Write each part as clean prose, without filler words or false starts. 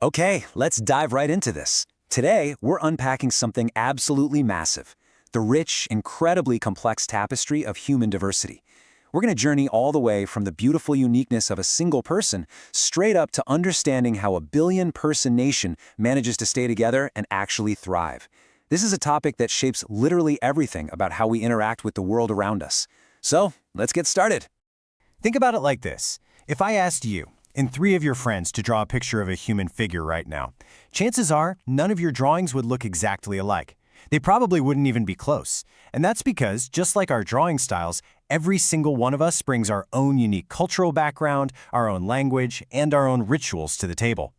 Okay, let's dive right into this. Today, we're unpacking something absolutely massive, the rich, incredibly complex tapestry of human diversity. We're going to journey all the way from the beautiful uniqueness of a single person straight up to understanding how a billion-person nation manages to stay together and actually thrive. This is a topic that shapes literally everything about how we interact with the world around us. So, let's get started. Think about it like this. If I asked you and three of your friends to draw a picture of a human figure right now, chances are none of your drawings would look exactly alike. They probably wouldn't even be close. And that's because, just like our drawing styles, every single one of us brings our own unique cultural background, our own language, and our own rituals to the table.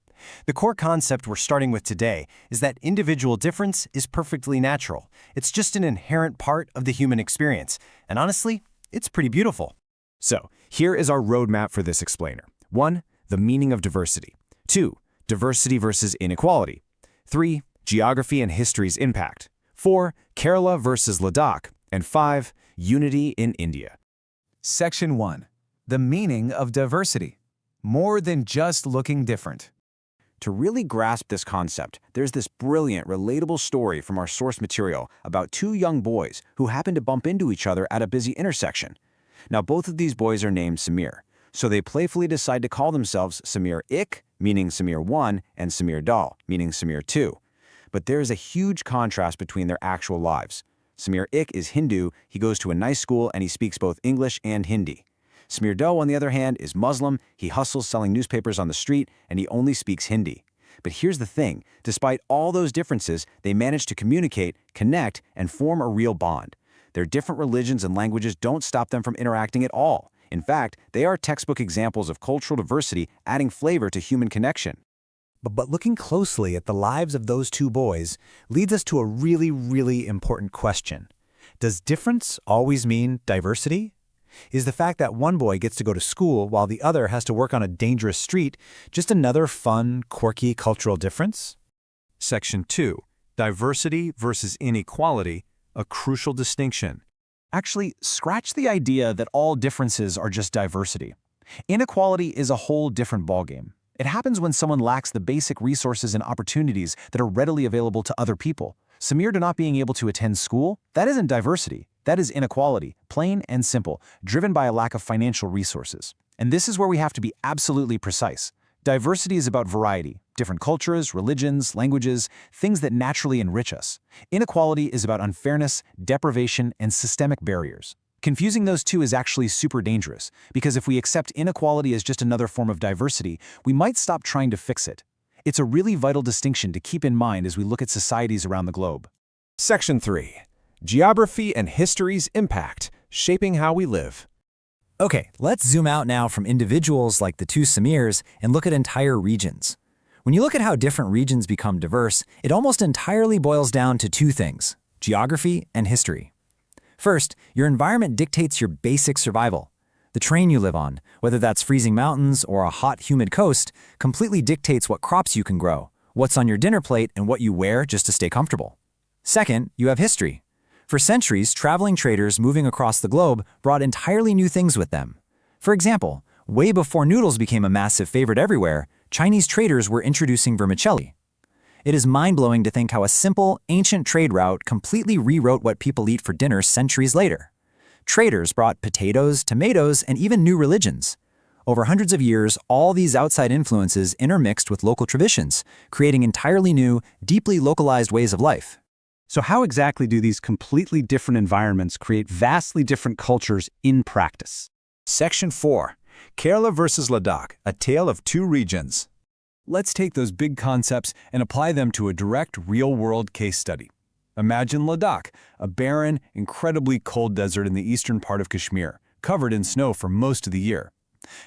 The core concept we're starting with today is that individual difference is perfectly natural. It's just an inherent part of the human experience. And honestly, it's pretty beautiful. So, here is our roadmap for this explainer. 1. The meaning of diversity. 2. Diversity versus inequality. 3. Geography and history's impact. 4. Kerala versus Ladakh. And 5. Unity in India. Section 1. The meaning of diversity. More than just looking different. To really grasp this concept, there's this brilliant, relatable story from our source material about two young boys who happen to bump into each other at a busy intersection. Now, both of these boys are named Samir, so they playfully decide to call themselves Samir Ik, meaning Samir 1, and Samir Dal, meaning Samir 2. But there is a huge contrast between their actual lives. Samir Ik is Hindu, he goes to a nice school, and he speaks both English and Hindi. Samir Dal, on the other hand, is Muslim, he hustles selling newspapers on the street, and he only speaks Hindi. But here's the thing, despite all those differences, they manage to communicate, connect, and form a real bond. Their different religions and languages don't stop them from interacting at all. In fact, they are textbook examples of cultural diversity adding flavor to human connection. But looking closely at the lives of those two boys leads us to a really important question. Does difference always mean diversity? Is the fact that one boy gets to go to school while the other has to work on a dangerous street just another fun, quirky cultural difference? Section 2. Diversity versus inequality, a crucial distinction. Actually, scratch the idea that all differences are just diversity. Inequality is a whole different ballgame. It happens when someone lacks the basic resources and opportunities that are readily available to other people. Samir not being able to attend school, that isn't diversity. That is inequality, plain and simple, driven by a lack of financial resources. And this is where we have to be absolutely precise. Diversity is about variety, different cultures, religions, languages, things that naturally enrich us. Inequality is about unfairness, deprivation, and systemic barriers. Confusing those two is actually super dangerous, because if we accept inequality as just another form of diversity, we might stop trying to fix it. It's a really vital distinction to keep in mind as we look at societies around the globe. Section 3. Geography and history's impact, shaping how we live. Okay, let's zoom out now from individuals like the two Samirs and look at entire regions. When you look at how different regions become diverse, it almost entirely boils down to two things: geography and history. First, your environment dictates your basic survival. The terrain you live on, whether that's freezing mountains or a hot, humid coast, completely dictates what crops you can grow, what's on your dinner plate, and what you wear just to stay comfortable. Second, you have history. For centuries, traveling traders moving across the globe brought entirely new things with them. For example, way before noodles became a massive favorite everywhere, Chinese traders were introducing vermicelli. It is mind-blowing to think how a simple, ancient trade route completely rewrote what people eat for dinner centuries later. Traders brought potatoes, tomatoes, and even new religions. Over hundreds of years, all these outside influences intermixed with local traditions, creating entirely new, deeply localized ways of life. So how exactly do these completely different environments create vastly different cultures in practice? Section 4. Kerala versus Ladakh, a tale of two regions. Let's take those big concepts and apply them to a direct, real-world case study. Imagine Ladakh, a barren, incredibly cold desert in the eastern part of Kashmir, covered in snow for most of the year.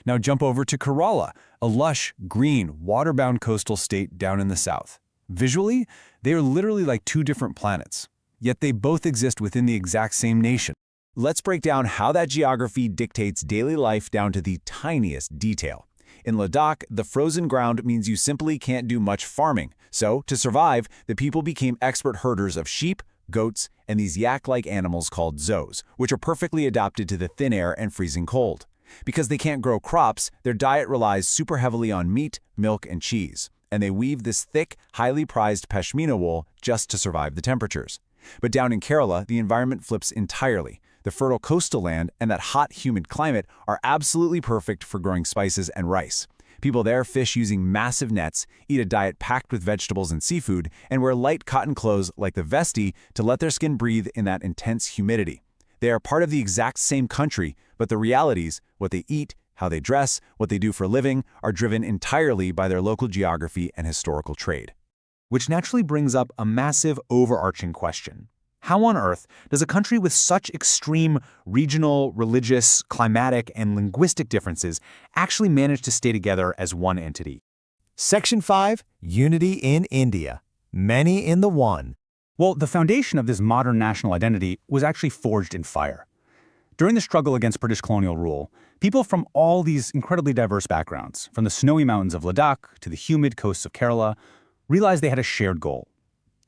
Now jump over to Kerala, a lush, green, water-bound coastal state down in the south. Visually, they are literally like two different planets, yet they both exist within the exact same nation. Let's break down how that geography dictates daily life down to the tiniest detail. In Ladakh, the frozen ground means you simply can't do much farming. So, to survive, the people became expert herders of sheep, goats, and these yak-like animals called zos, which are perfectly adapted to the thin air and freezing cold. Because they can't grow crops, their diet relies super heavily on meat, milk, and cheese. and they weave this thick, highly prized pashmina wool just to survive the temperatures. But down in Kerala, the environment flips entirely. The fertile coastal land and that hot, humid climate are absolutely perfect for growing spices and rice. People there fish using massive nets, eat a diet packed with vegetables and seafood, and wear light cotton clothes like the vesti to let their skin breathe in that intense humidity. They are part of the exact same country, but the realities, what they eat, how they dress, what they do for a living, are driven entirely by their local geography and historical trade. Which naturally brings up a massive overarching question. How on earth does a country with such extreme regional, religious, climatic, and linguistic differences actually manage to stay together as one entity? Section 5, Unity in India. Many in the One. Well, the foundation of this modern national identity was actually forged in fire. During the struggle against British colonial rule, people from all these incredibly diverse backgrounds, from the snowy mountains of Ladakh to the humid coasts of Kerala, realized they had a shared goal.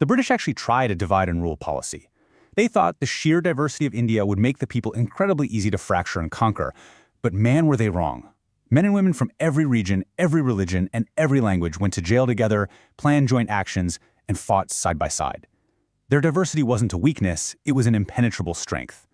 The British actually tried a divide and rule policy. They thought the sheer diversity of India would make the people incredibly easy to fracture and conquer, but man were they wrong. Men and women from every region, every religion, and every language went to jail together, planned joint actions, and fought side by side. Their diversity wasn't a weakness, it was an impenetrable strength.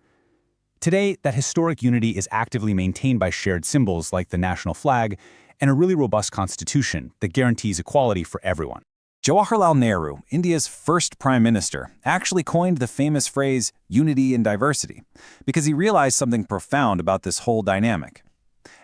Today, that historic unity is actively maintained by shared symbols like the national flag and a really robust constitution that guarantees equality for everyone. Jawaharlal Nehru, India's first prime minister, actually coined the famous phrase, unity in diversity, because he realized something profound about this whole dynamic.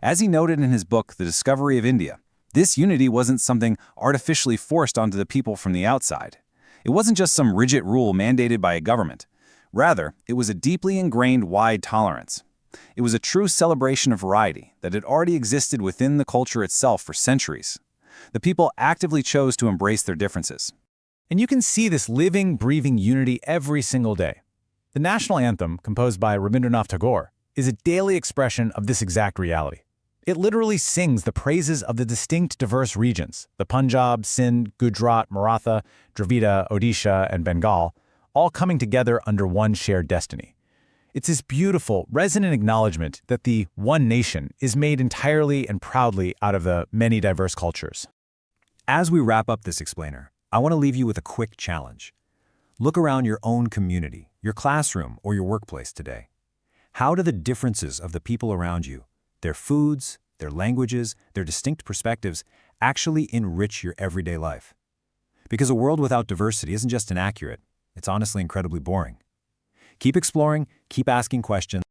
As he noted in his book, The Discovery of India, this unity wasn't something artificially forced onto the people from the outside. It wasn't just some rigid rule mandated by a government. Rather, it was a deeply ingrained wide tolerance. It was a true celebration of variety that had already existed within the culture itself for centuries. The people actively chose to embrace their differences. And you can see this living, breathing unity every single day. The national anthem, composed by Rabindranath Tagore, is a daily expression of this exact reality. It literally sings the praises of the distinct diverse regions, the Punjab, Sindh, Gujarat, Maratha, Dravida, Odisha, and Bengal, all coming together under one shared destiny. It's this beautiful, resonant acknowledgement that the one nation is made entirely and proudly out of the many diverse cultures. As we wrap up this explainer, I want to leave you with a quick challenge. Look around your own community, your classroom, or your workplace today. How do the differences of the people around you, their foods, their languages, their distinct perspectives, actually enrich your everyday life? Because a world without diversity isn't just inaccurate, it's honestly incredibly boring. Keep exploring, keep asking questions.